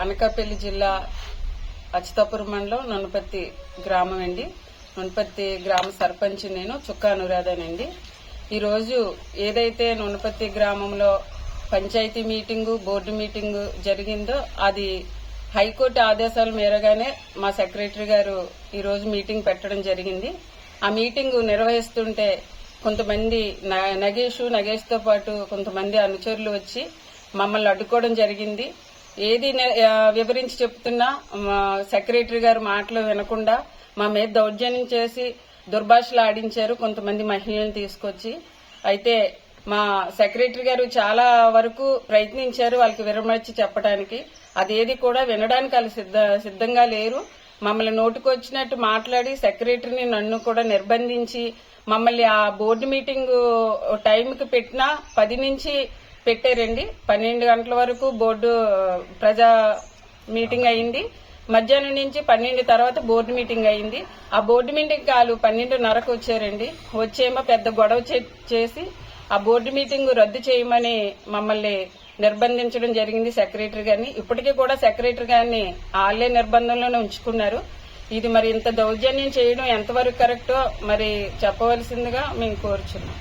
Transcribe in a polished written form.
అనకాపల్లి జిల్లా అచ్యుతాపురం మండలం నున్నపర్తి గ్రామం అండి. నున్నపర్తి గ్రామ సర్పంచ్ నేను చుక్కా అనురాధనండి. ఈరోజు ఏదైతే నున్నపర్తి గ్రామంలో పంచాయతీ మీటింగు, బోర్డు మీటింగు జరిగిందో అది హైకోర్టు ఆదేశాల మేరగానే మా సెక్రటరీ గారు ఈరోజు మీటింగ్ పెట్టడం జరిగింది. ఆ మీటింగ్ నిర్వహిస్తుంటే కొంతమంది నగేష్తో పాటు కొంతమంది అనుచరులు వచ్చి మమ్మల్ని అడ్డుకోవడం జరిగింది. ఏది వివరించి చెప్తున్నా సెక్రటరీ గారు మాటలు వినకుండా మా మీద దౌర్జన్యం చేసి దుర్భాషలు ఆడించారు కొంతమంది మహిళలను తీసుకొచ్చి. అయితే మా సెక్రటరీ గారు చాలా వరకు ప్రయత్నించారు వాళ్ళకి విరమర్చి చెప్పడానికి. అదేది కూడా వినడానికి వాళ్ళు సిద్ధంగా లేరు. మమ్మల్ని నోటుకొచ్చినట్టు మాట్లాడి సెక్రటరీని నన్ను కూడా నిర్బంధించి మమ్మల్ని ఆ బోర్డు మీటింగ్ టైంకి పెట్టినా 10 నుంచి పెట్టారండి. 12 గంటల వరకు బోర్డు ప్రజా మీటింగ్ అయింది. మధ్యాహ్నం నుంచి 12 తర్వాత బోర్డు మీటింగ్ అయింది. ఆ బోర్డు మీటింగ్ వాళ్ళు 12:30కు వచ్చారండి. వచ్చేమో పెద్ద గొడవ చేసి ఆ బోర్డు మీటింగ్ రద్దు చేయమని మమ్మల్ని నిర్బంధించడం జరిగింది సెక్రటరీ గారిని. ఇప్పటికీ కూడా సెక్రటరీ గారిని వాళ్ళే నిర్బంధంలోనే ఉంచుకున్నారు. ఇది మరి ఇంత దౌర్జన్యం చేయడం ఎంతవరకు కరెక్టో మరి చెప్పవలసిందిగా మేము కోరుచున్నాం.